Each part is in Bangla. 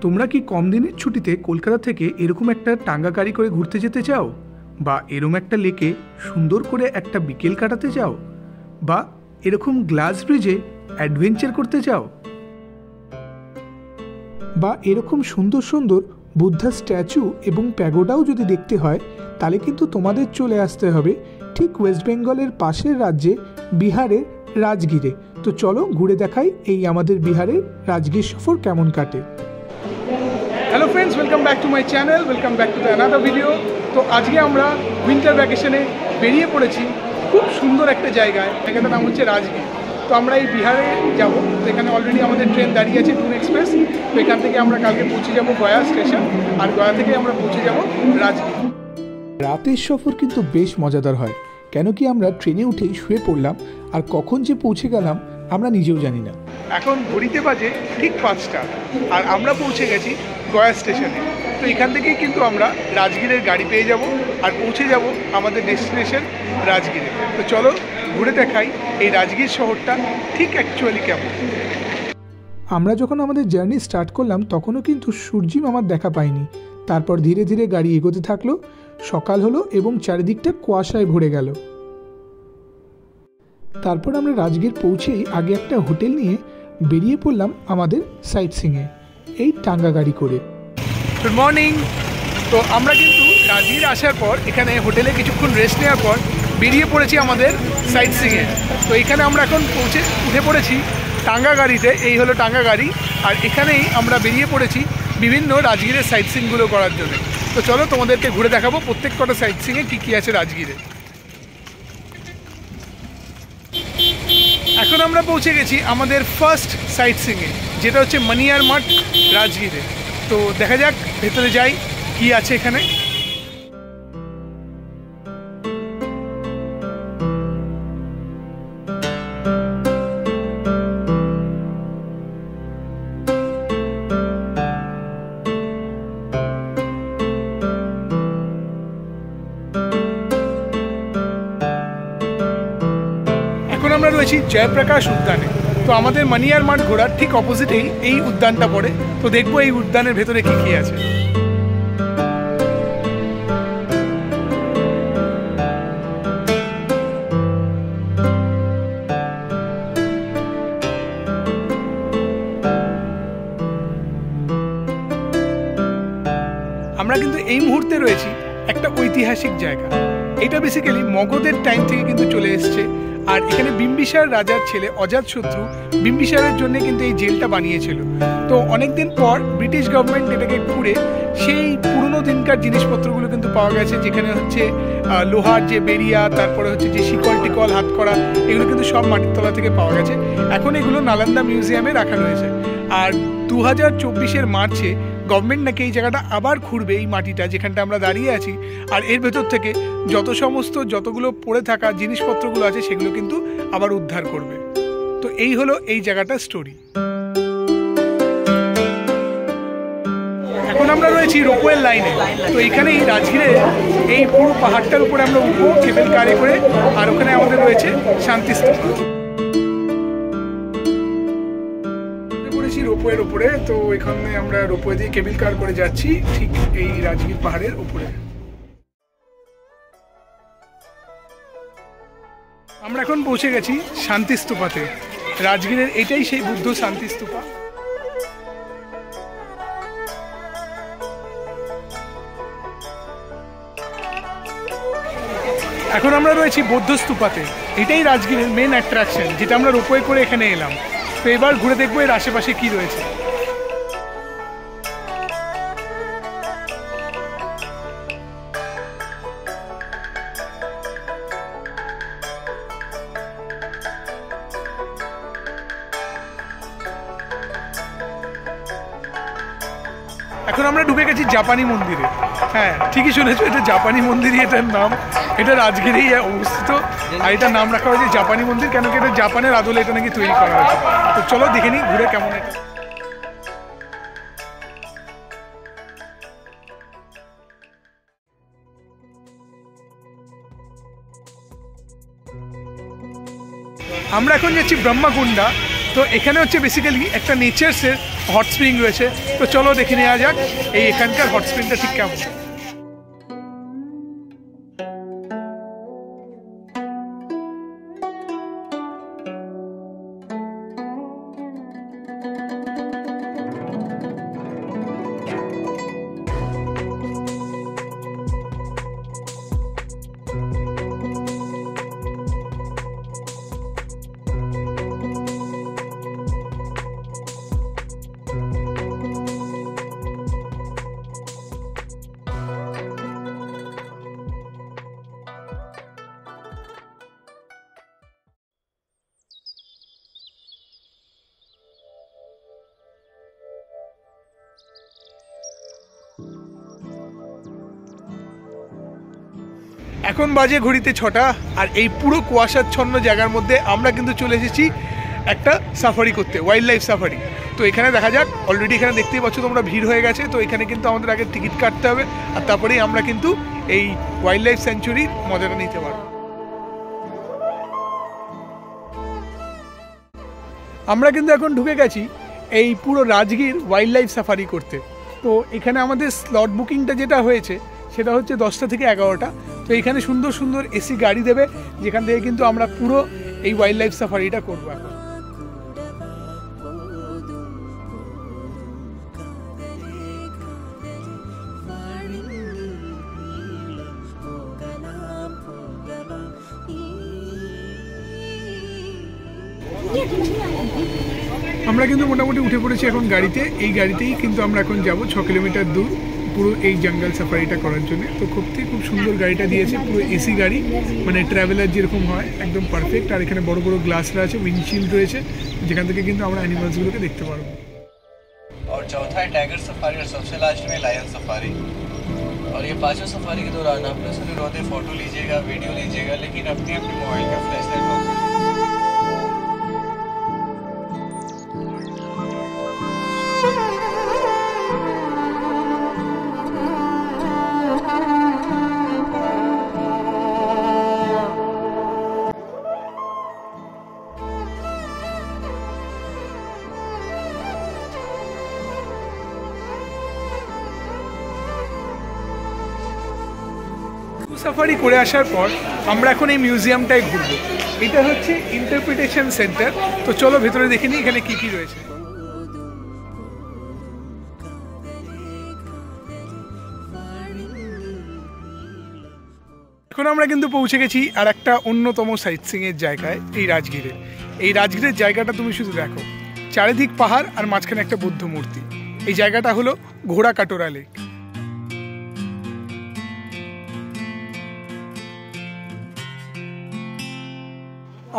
তোমরা কি কম দিনের ছুটিতে কলকাতা থেকে এরকম একটা টাঙ্গা গাড়ি করে ঘুরতে যেতে চাও, বা এরকম একটা লেকে সুন্দর করে একটা বিকেল কাটাতে চাও, বা এরকম গ্লাস ব্রিজে অ্যাডভেঞ্চার করতে চাও, বা এরকম সুন্দর সুন্দর বুদ্ধা স্ট্যাচু এবং প্যাগোডাও যদি দেখতে হয়, তাহলে কিন্তু তোমাদের চলে আসতে হবে ঠিক ওয়েস্ট বেঙ্গলের পাশের রাজ্যে বিহারের রাজগীরে। তো চলো ঘুরে দেখাই এই আমাদের বিহারের রাজগীর সফর কেমন কাটে। Hello friends, welcome back to my channel, welcome back to the another video. তো আজকে আমরা উইন্টার ভ্যাকেশনে বেরিয়ে পড়েছি খুব সুন্দর একটা জায়গায়। জায়গাটার নাম হচ্ছে রাজগীর। তো আমরা এই বিহারে যাব। তো এখানে অলরেডি আমাদের ট্রেন দাঁড়িয়ে আছে, টুন এক্সপ্রেস। তো এখান থেকে আমরা কালকে পৌঁছে যাব গয়া স্টেশন, আর গয়া থেকে আমরা পৌঁছে যাব রাজগীর। রাতের সফর কিন্তু বেশ মজাদার হয়, কেন কি আমরা ট্রেনে উঠেই শুয়ে পড়লাম, আর কখন যে পৌঁছে গেলাম আমরা নিজেও জানি না। এখন ঘড়িতে বাজে ঠিক 5টা, আর আমরা পৌঁছে গেছি গয়া স্টেশনে। তো এখান থেকেই কিন্তু আমরা রাজগীরের গাড়ি পেয়ে যাব আর পৌঁছে যাব আমাদের ডেস্টিনেশন রাজগীরে। তো চলো ঘুরে দেখাই এই রাজগীর শহরটা ঠিক অ্যাকচুয়ালি কেমন। আমরা যখন আমাদের জার্নি স্টার্ট করলাম তখনও কিন্তু সূর্যি মামার দেখা পাইনি। তারপর ধীরে ধীরে গাড়ি এগোতে থাকলো, সকাল হলো এবং চারিদিকটা কুয়াশায় ভরে গেল। তারপর আমরা রাজগীর পৌঁছেই আগে একটা হোটেল নিয়ে বেরিয়ে পড়লাম আমাদের সাইট সিংয়ে, এই টাঙ্গা গাড়ি করে। Good morning. তো আমরা কিন্তু রাজগীর আসার পর এখানে হোটেলে কিছুক্ষণ রেস্ট নেওয়ার পর বেরিয়ে পড়েছি আমাদের সাইট সিংয়ে। তো এখানে আমরা এখন উঠে পড়েছি টাঙ্গা গাড়িতে। এই হলো টাঙ্গা গাড়ি, আর এখানেই আমরা বেরিয়ে পড়েছি বিভিন্ন রাজগীরের সাইট সিংগুলো করার জন্য। তো চলো তোমাদেরকে ঘুরে দেখাবো প্রত্যেক কটা সাইট সিংয়ে কী কী আছে রাজগীরে। এখন আমরা পৌঁছে গেছি আমাদের ফার্স্ট সাইট সিংয়ে, যেটা হচ্ছে মানিয়ার মাঠ রাজগীরে। তো দেখা যাক ভেতরে যাই কি আছে এখানে। আমরা রয়েছি জয়প্রকাশ উদ্যানে। তো আমাদের মানিয়ার মাঠ ঘোরার ঠিক অপোজিটেই এই উদ্যানটা পড়ে। তো দেখবো এই উদ্যানের ভেতরে কি কি আছে। আমরা কিন্তু এই মুহূর্তে রয়েছি একটা ঐতিহাসিক জায়গা। এটা বেসিক্যালি মগধের টাইম থেকে কিন্তু চলে এসছে, আর এখানে বিম্বিসার রাজার ছেলে অজাতশত্রু বিম্বিসারের জন্য কিন্তু এই জেলটা বানিয়েছিল। তো অনেকদিন পর ব্রিটিশ গভর্নমেন্ট এটাকে ঘুরে সেই পুরনো দিনকার জিনিসপত্রগুলো কিন্তু পাওয়া গেছে, যেখানে হচ্ছে লোহার যে বেরিয়া, তারপরে হচ্ছে যে শিকল টিকল হাত করা, এগুলো কিন্তু সব মাটির তলা থেকে পাওয়া গেছে। এখন এগুলো নালন্দা মিউজিয়ামে রাখা রয়েছে। আর 2024 মার্চে গভর্নমেন্ট নাকি এই জায়গাটা আবার ঘুরবে, এই মাটিটা যেখানটা আমরা দাঁড়িয়ে আছি, আর এর ভেতর থেকে যতগুলো পড়ে থাকা জিনিসপত্রগুলো আছে সেগুলো কিন্তু আবার উদ্ধার করবে। তো এই হলো এই জায়গাটার স্টোরি। এখন আমরা রয়েছি রোপওয়ের লাইনে। তো এখানেই রাজগীরে এই পুরো পাহাড়টার উপরে আমরা উঠবো কেবল কারে করে, আর ওখানে আমাদের রয়েছে শান্তিস্তূপ। রোপওয়ের উপরে। তো এখানে আমরা রোপওয়ে দিয়ে কেবল কার করে যাচ্ছি ঠিক এই রাজগীর পাহাড়ের উপরে। আমরা এখন পৌঁছে গেছি শান্তিস্তূপাতে। রাজগীরের এটাই সেই বুদ্ধ শান্তিস্তূপা। এখন আমরা রয়েছি বৌদ্ধস্তূপাতে। এটাই রাজগীরের মেন অ্যাট্রাকশন, যেটা আমরা রোপওয়ে করে এখানে এলাম। তো এবার ঘুরে দেখবো এর আশেপাশে কি রয়েছে। এখন আমরা ঢুকে গেছি জাপানি মন্দিরে। হ্যাঁ, ঠিকই শুনেছো, এটা জাপানি মন্দিরই এটার নাম। এটা রাজগীরেই অবস্থিত, আর এটার নাম রাখা হয়েছে জাপানি মন্দির, কেন কি এটা জাপানের আদলে এটা নাকি তৈরি করা হয়েছে। তো চলো দেখে নিই ঘুরে কেমন এটা। আমরা এখন যাচ্ছি ব্রহ্মাকুণ্ডা। তো এখানে হচ্ছে বেসিক্যালি একটা নেচার্সের হট স্প্রিং রয়েছে। তো চলো দেখে নেওয়া যাক এই এখানকার হট স্প্রিংটা ঠিক কেমন। এখন বাজে ঘড়িতে 6টা, আর এই পুরো কুয়াশাচ্ছন্ন জায়গার মধ্যে আমরা কিন্তু চলে এসেছি একটা সাফারি করতে, ওয়াইল্ড লাইফ সাফারি। তো এখানে দেখা যাক, অলরেডি এখানে দেখতেই পাচ্ছ তোমরা ভিড় হয়ে গেছে। তো এখানে কিন্তু আমাদের আগে টিকিট কাটতে হবে, আর তারপরেই আমরা কিন্তু এই ওয়াইল্ড লাইফ স্যাঞ্চুরির মজাটা নিতে পারবো। আমরা কিন্তু এখন ঢুকে গেছি এই পুরো রাজগীর ওয়াইল্ড লাইফ সাফারি করতে। তো এখানে আমাদের স্লট বুকিংটা যেটা হয়েছে সেটা হচ্ছে 10টা থেকে 11টা। তো এখানে সুন্দর সুন্দর এসি গাড়ি দেবে, যেখান থেকে কিন্তু আমরা পুরো এই ওয়াইল্ড লাইফ সাফারিটা করবো এখন। আমরা কিন্তু মোটামুটি উঠে পড়েছি এখন গাড়িতে। এই গাড়িতেই কিন্তু আমরা এখন যাব 6 কিলোমিটার দূর পুরো এই জঙ্গল সাফারিটা করার জন্য। তো খুব সুন্দর গাড়িটা দিয়েছে, পুরো এসি গাড়ি, মানে ট্রাভেলার যেরকম হয় একদম পারফেক্ট। আর এখানে বড় বড় গ্লাসরা আছে, উইন্ডশিল্ড রয়েছে, যেখান থেকে কিন্তু আমরা অ্যানিমালসগুলোকে দেখতে পারবো। और चौथा है टाइगर सफारी और सबसे लास्ट में लायन सफारी। और ये पांचों सफारी के दौरान आप लोग सभी रोते फोटो लीजिएगा, वीडियो लीजिएगा, लेकिन अपनी अपनी मोबाइल का फ्लैश लाइट ऑफ कर। সাফারি করে আসার পর আমরা এখন এই মিউজিয়ামটাই ঘুরবো। এটা হচ্ছে ইন্টারপ্রিটেশন সেন্টার। তো চলো ভেতরে দেখে নিই এখানে কি কি রয়েছে। এখন আমরা কিন্তু পৌঁছে গেছি আর একটা অন্যতম সাইট সিইং এর জায়গায়, এই রাজগীরে। এই রাজগীরের জায়গাটা তুমি শুধু দেখো, চারিদিক পাহাড় আর মাঝখানে একটা বুদ্ধ মূর্তি। এই জায়গাটা হলো ঘোড়া কাটোরা লেক।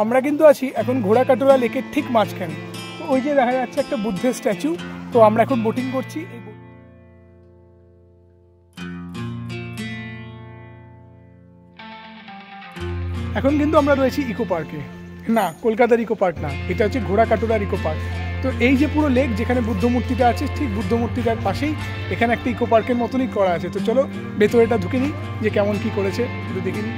আমরা কিন্তু আছি এখন ঘোড়া কাটোরা লেকের ঠিক মাঝখানে। ওই যে দেখা যাচ্ছে একটা বুদ্ধের স্ট্যাচু। তো আমরা এখন বোটিং করছি। এখন কিন্তু আমরা রয়েছি ইকো পার্কে। না, কলকাতার ইকো পার্ক না, এটা হচ্ছে ঘোড়া কাটোরার ইকো পার্ক। তো এই যে পুরো লেক, যেখানে বুদ্ধ মূর্তিটা আছে, ঠিক বুদ্ধ মূর্তিটার পাশেই এখানে একটা ইকো পার্কের মতনই করা আছে। তো চলো ভেতরেটা ঢুকে নিই, যে কেমন কি করেছে একটু দেখে নিই।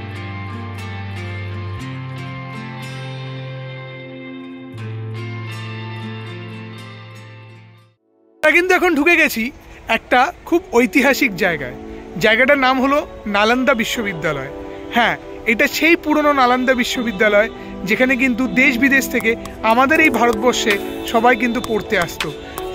কিন্তু এখন ঢুকে গেছি একটা খুব ঐতিহাসিক জায়গায়। জায়গাটার নাম হলো নালন্দা বিশ্ববিদ্যালয়। হ্যাঁ, এটা সেই পুরনো নালন্দা বিশ্ববিদ্যালয় যেখানে কিন্তু দেশ বিদেশ থেকে আমাদের এই ভারতবর্ষে সবাই কিন্তু পড়তে আসতো।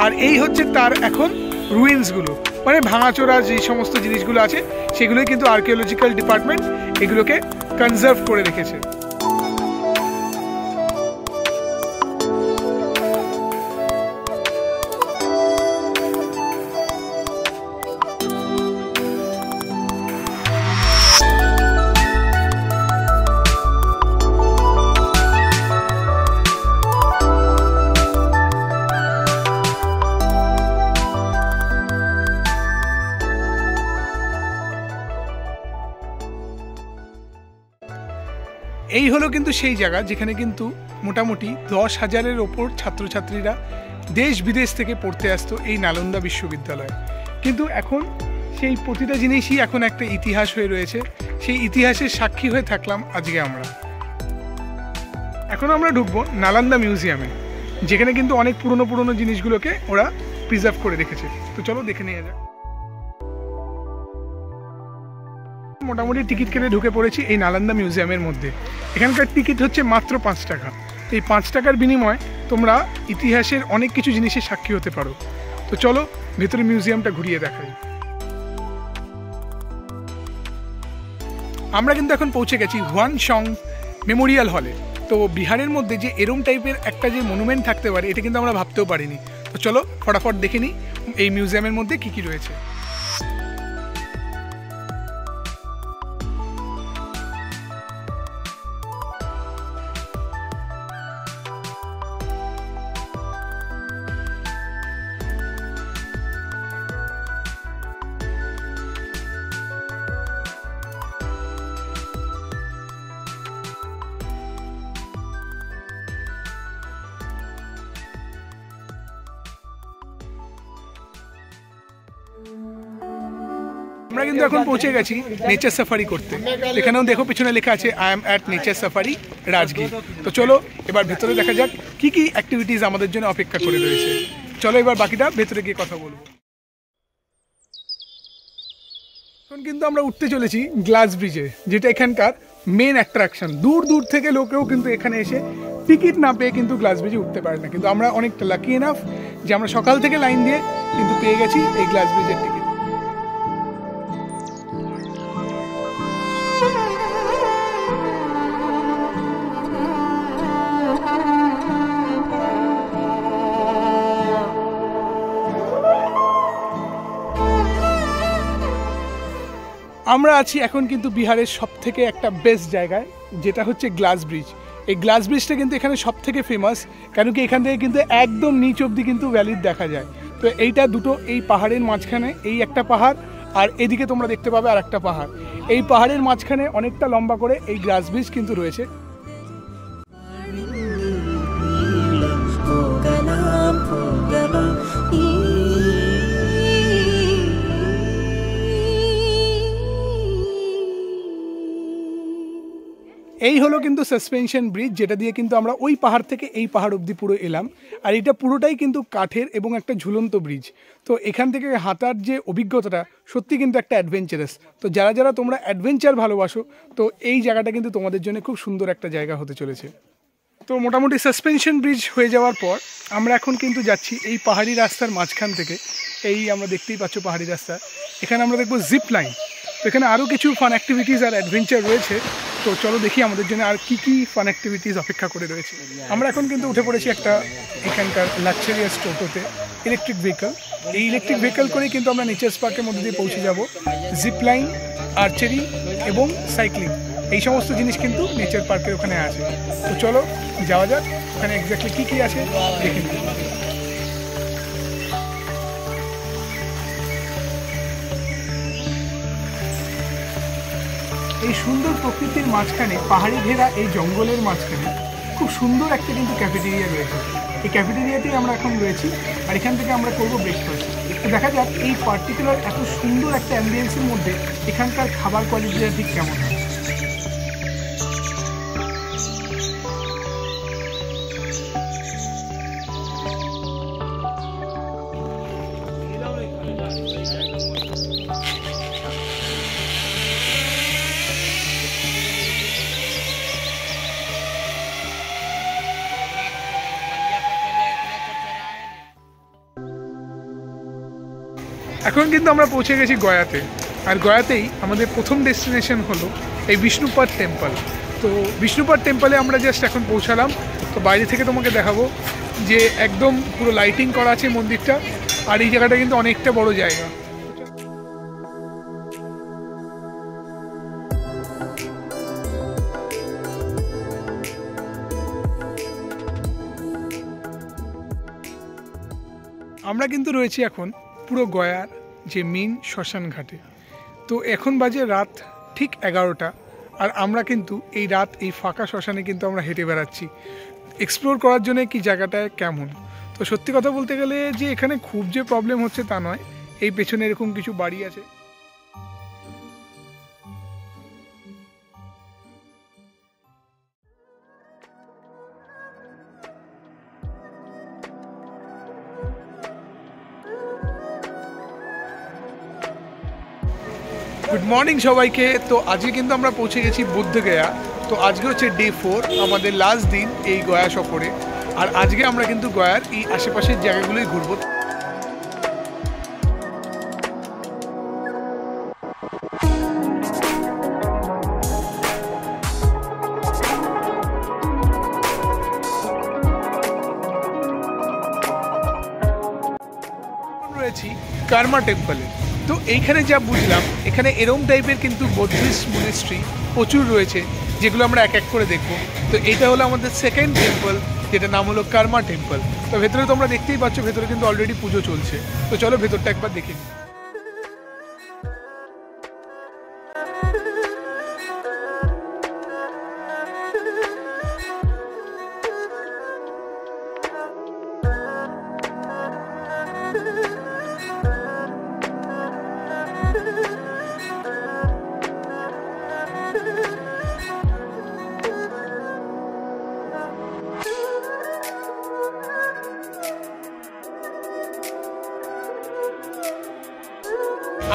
আর এই হচ্ছে তার এখন রুইন্সগুলো, মানে ভাঙাচোরা যে সমস্ত জিনিসগুলো আছে সেগুলোই কিন্তু আর্কিওলজিক্যাল ডিপার্টমেন্ট এগুলোকে কনজার্ভ করে রেখেছে। এই হলো কিন্তু সেই জায়গা যেখানে কিন্তু মোটামুটি 10,000-এর ওপর ছাত্রছাত্রীরা দেশ বিদেশ থেকে পড়তে আসতো এই নালন্দা বিশ্ববিদ্যালয়ে। কিন্তু এখন সেই প্রতিটা জিনিসই এখন একটা ইতিহাস হয়ে রয়েছে। সেই ইতিহাসের সাক্ষী হয়ে থাকলাম আজকে আমরা। এখন আমরা ঢুকবো নালন্দা মিউজিয়ামে, যেখানে কিন্তু অনেক পুরনো জিনিসগুলোকে ওরা প্রিজার্ভ করে রেখেছে। তো চলো দেখে নিয়ে যাক। মোটামুটি টিকিট কেটে ঢুকে পড়েছি এই নালন্দা মিউজিয়ামের মধ্যে। এখানকার টিকিট হচ্ছে মাত্র 5 টাকা। এই 5 টাকার বিনিময়ে তোমরা ইতিহাসের অনেক কিছু জিনিসের সাক্ষী হতে পারো। তো চলো ভেতরে মিউজিয়ামটা ঘুরিয়ে দেখাই। আমরা কিন্তু এখন পৌঁছে গেছি হুয়ানসং মেমোরিয়াল হলে। তো বিহারের মধ্যে যে এরম টাইপের একটা যে মনুমেন্ট থাকতে পারে এটা কিন্তু আমরা ভাবতেও পারিনি। তো চলো ফটাফট দেখে নিই এই মিউজিয়ামের মধ্যে কী কী রয়েছে। আমরা কিন্তু এখন পৌঁছে গেছি নেচার সাফারি করতে। এখানেও দেখো পিছনে লেখা আছে I am at nature safari Rajgir. তো চলো এবার ভেতরে দেখা যাক কি কি অ্যাক্টিভিটিস আমাদের জন্য অপেক্ষা করে রয়েছে। চলো এবার বাকিটা ভেতরে গিয়ে কথা বলবো। এখন কিন্তু আমরা উঠতে চলেছি গ্লাস ব্রিজে, যেটা এখানকার মেন অ্যাট্রাকশন। দূর দূর থেকে লোকেও কিন্তু এখানে এসে টিকিট না পেয়ে কিন্তু গ্লাস ব্রিজে উঠতে পারে না, কিন্তু আমরা অনেকটা লাকি এনাফ যে আমরা সকাল থেকে লাইন দিয়ে কিন্তু পেয়ে গেছি এই গ্লাস ব্রিজের টিকিট। আমরা আছি এখন কিন্তু বিহারের সব থেকে একটা বেস্ট জায়গায়, যেটা হচ্ছে গ্লাস ব্রিজ। এই গ্লাস ব্রিজটা কিন্তু এখানে সব থেকে ফেমাস, কেন কি এখান থেকে কিন্তু একদম নিচ অব্দি কিন্তু ভ্যালির দেখা যায়। তো এইটা দুটো এই পাহাড়ের মাঝখানে, এই একটা পাহাড় আর এদিকে তোমরা দেখতে পাবে আর একটা পাহাড়। এই পাহাড়ের মাঝখানে অনেকটা লম্বা করে এই গ্লাস ব্রিজ কিন্তু রয়েছে। এই হলো কিন্তু সাসপেনশন ব্রিজ, যেটা দিয়ে কিন্তু আমরা ওই পাহাড় থেকে এই পাহাড় অবধি পুরো এলাম। আর এটা পুরোটাই কিন্তু কাঠের এবং একটা ঝুলন্ত ব্রিজ। তো এখান থেকে হাঁটার যে অভিজ্ঞতাটা সত্যি কিন্তু একটা অ্যাডভেঞ্চারাস। তো যারা যারা তোমরা অ্যাডভেঞ্চার ভালোবাসো, তো এই জায়গাটা কিন্তু তোমাদের জন্য খুব সুন্দর একটা জায়গা হতে চলেছে। তো মোটামুটি সাসপেনশন ব্রিজ হয়ে যাওয়ার পর আমরা এখন কিন্তু যাচ্ছি এই পাহাড়ি রাস্তার মাঝখান থেকে। এই আমরা দেখতেই পাচ্ছ পাহাড়ি রাস্তা, এখানে আমরা দেখবো জিপ লাইন। তো এখানে আরও কিছু ফান অ্যাক্টিভিটিস আর অ্যাডভেঞ্চার রয়েছে। তো চলো দেখি আমাদের জন্য আর কি কি ফান অ্যাক্টিভিটিস অপেক্ষা করে রয়েছে। আমরা এখন কিন্তু উঠে পড়েছি একটা এখানকার লাক্সারিয়াস টোটোতে, ইলেকট্রিক ভেহিকল। এই ইলেকট্রিক ভেহিকল করেই কিন্তু আমরা নেচার্স পার্কের মধ্যে দিয়ে পৌঁছে যাব। জিপ লাইন, আর্চারি এবং সাইক্লিং, এই সমস্ত জিনিস কিন্তু নেচার পার্কের ওখানে আছে। তো চলো যাওয়া যাক ওখানে এক্স্যাক্টলি কী কী আছে দেখে নিই। এই সুন্দর প্রকৃতির মাঝখানে, পাহাড়ি ঘেরা এই জঙ্গলের মাঝখানে খুব সুন্দর একটা কিন্তু ক্যাফেটেরিয়া রয়েছে। এই ক্যাফেটেরিয়াতেই আমরা এখন রয়েছি আর এখান থেকে আমরা করবো ব্রেকফাস্ট। তো দেখা যাক এই পার্টিকুলার এত সুন্দর একটা অ্যাম্বিয়েন্সের মধ্যে এখানকার খাবার কোয়ালিটিটা ঠিক কেমন হয়। এখন কিন্তু আমরা পৌঁছে গেছি গয়াতে, আর গয়াতেই আমাদের প্রথম ডেস্টিনেশন হলো এই বিষ্ণুপাদ টেম্পল। তো বিষ্ণুপাদ টেম্পলে আমরা জাস্ট এখন পৌঁছালাম। তো বাইরে থেকে তোমাকে দেখাবো যে একদম পুরো লাইটিং করা আছে মন্দিরটা, আর এই জায়গাটা কিন্তু অনেকটা বড় জায়গা। আমরা কিন্তু রয়েছি এখন পুরো গয়ার যে মেন শ্মশান ঘাটে। তো এখন বাজে রাত ঠিক 11টা, আর আমরা কিন্তু এই রাত এই ফাঁকা শ্মশানে কিন্তু আমরা হেঁটে বেড়াচ্ছি এক্সপ্লোর করার জন্য কি জায়গাটায় কেমন। তো সত্যি কথা বলতে গেলে যে এখানে খুব যে প্রবলেম হচ্ছে তা নয়, এই পেছনে এরকম কিছু বাড়ি আছে। গুড মর্নিং সবাইকে। তো আজকে কিন্তু আমরা পৌঁছে গেছি বুদ্ধগয়া। তো আজকে হচ্ছে ডে 4, আমাদের লাস্ট দিন এই গয়া সফরে। আর আজকে আমরা কিন্তু গয়ার এই আশেপাশের জায়গাগুলোই ঘুরবো। রয়েছি কার্মা টেম্পলে। তো এইখানে যা বুঝলাম, এখানে এরম টাইপের কিন্তু বৌদ্ধিস্ট মনিস্ট্রি প্রচুর রয়েছে, যেগুলো আমরা এক এক করে দেখবো। তো এটা হলো আমাদের সেকেন্ড টেম্পল, যেটা নাম হলো কার্মা টেম্পল। তো ভেতরে তোমরা দেখতেই পাচ্ছ, ভেতরে কিন্তু অলরেডি পুজো চলছে। তো চলো ভেতরটা একবার দেখে নিই।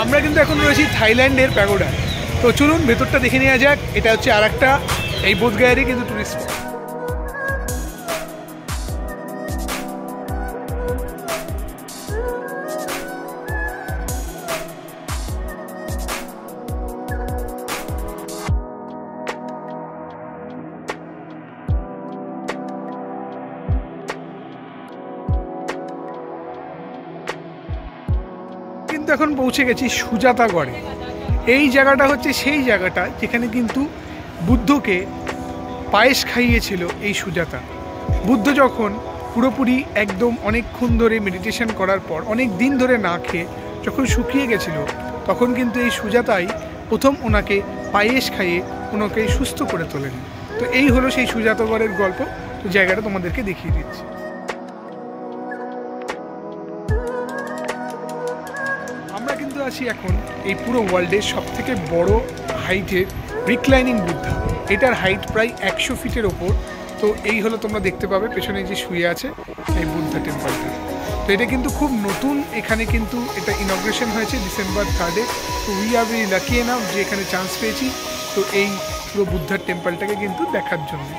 আমরা কিন্তু এখন রয়েছি থাইল্যান্ডের প্যাগোডায়। তো চলুন ভেতরটা দেখে নেওয়া যাক। এটা হচ্ছে আর একটা এই বোধগয়ারই কিন্তু টুরিস্ট। কিন্তু এখন পৌঁছে গেছি সুজাতাগড়ে। এই জায়গাটা হচ্ছে সেই জায়গাটা যেখানে কিন্তু বুদ্ধকে পায়েস খাইয়েছিল এই সুজাতা। বুদ্ধ যখন পুরোপুরি একদম অনেকক্ষণ ধরে মেডিটেশন করার পর, অনেক দিন ধরে না খেয়ে যখন শুকিয়ে গেছিল, তখন কিন্তু এই সুজাতাই প্রথম ওনাকে পায়েস খাইয়ে ওনাকে সুস্থ করে তোলেন। তো এই হলো সেই সুজাতাগড়ের গল্প। তো জায়গাটা তোমাদেরকে দেখিয়ে দিচ্ছি। আমরা কিন্তু আছি এখন এই পুরো ওয়ার্ল্ডের সবথেকে বড় হাইটের রিক্লাইনিং বুদ্ধা। এটার হাইট প্রায় 100 ফিটের ওপর। তো এই হলো, তোমরা দেখতে পাবে পেছনে যে শুয়ে আছে এই বুদ্ধা টেম্পলটা। তো এটা কিন্তু খুব নতুন, এখানে কিন্তু এটা ইনগ্রেশন হয়েছে ডিসেম্বর 3-এ। তো we are very lucky enough যে এখানে চান্স পেয়েছি তো এই পুরো বুদ্ধার টেম্পলটাকে কিন্তু দেখার জন্য।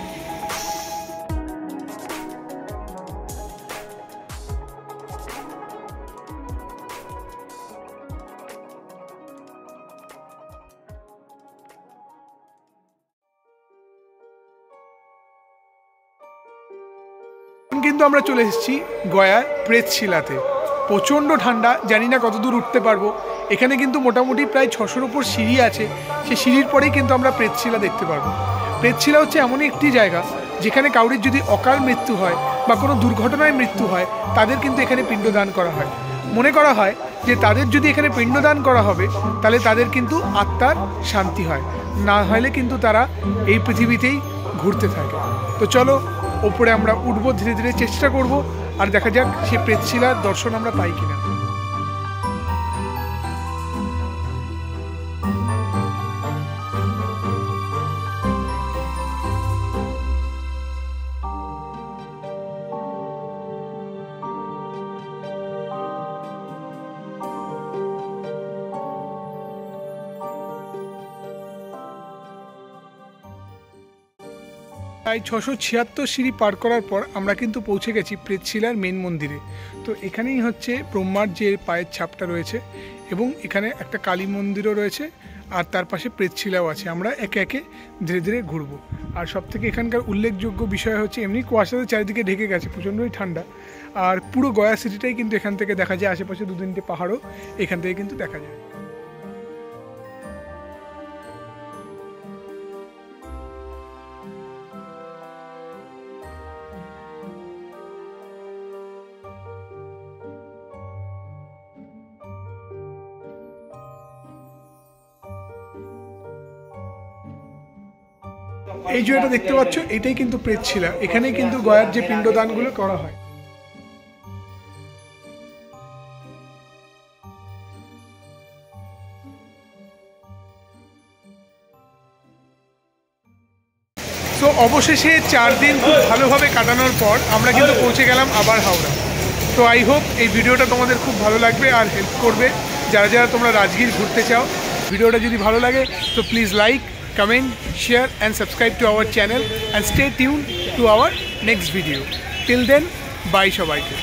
কিন্তু আমরা চলে এসেছি গয়ার প্রেতশিলাতে। প্রচণ্ড ঠান্ডা, জানি না কত দূর উঠতে পারবো। এখানে কিন্তু মোটামুটি প্রায় 600-র ওপর সিঁড়ি আছে। সেই সিঁড়ির পরেই কিন্তু আমরা প্রেতশিলা দেখতে পারবো। প্রেতশিলা হচ্ছে এমন একটি জায়গা যেখানে কাউরির যদি অকাল মৃত্যু হয় বা কোনো দুর্ঘটনায় মৃত্যু হয়, তাদের কিন্তু এখানে পিণ্ডদান করা হয়। মনে করা হয় যে তাদের যদি এখানে পিণ্ডদান করা হবে তাহলে তাদের কিন্তু আত্মার শান্তি হয়, না হলে কিন্তু তারা এই পৃথিবীতেই ঘুরতে থাকে। তো চলো ওপরে আমরা উঠবো, ধীরে ধীরে চেষ্টা করব, আর দেখা যাক সে প্রেতশিলার দর্শন আমরা পাই কিনা। প্রায় 676 সিঁড়ি পার করার পর আমরা কিন্তু পৌঁছে গেছি প্রেতশিলার মেন মন্দিরে। তো এখানেই হচ্ছে ব্রহ্মার যে পায়ের ছাপটা রয়েছে, এবং এখানে একটা কালী মন্দিরও রয়েছে, আর তার পাশে প্রেতশিলাও আছে। আমরা একে একে ধীরে ধীরে ঘুরবো। আর সব থেকে এখানকার উল্লেখযোগ্য বিষয় হচ্ছে, এমনি কুয়াশাতে চারিদিকে ঢেকে গেছে, প্রচণ্ডই ঠান্ডা। আর পুরো গয়া সিটিটাই কিন্তু এখান থেকে দেখা যায়, আশেপাশে 2-3টে পাহাড়ও এখান থেকে কিন্তু দেখা যায়। এই যে এটা দেখতে পাচ্ছ, এটাই কিন্তু প্রেতশিলা। এখানেই কিন্তু গয়ার যে পিণ্ডদানগুলো করা হয়। তো অবশেষে 4 দিন খুব ভালোভাবে কাটানোর পর আমরা কিন্তু পৌঁছে গেলাম আবার হাওড়া। তো আই হোপ এই ভিডিওটা তোমাদের খুব ভালো লাগবে আর হেল্প করবে। যারা যারা তোমরা রাজগীর ঘুরতে চাও ভিডিওটা যদি ভালো লাগে তো please like, comment, share and subscribe to our channel and stay tune to our next video. Till then, bye সবাইকে।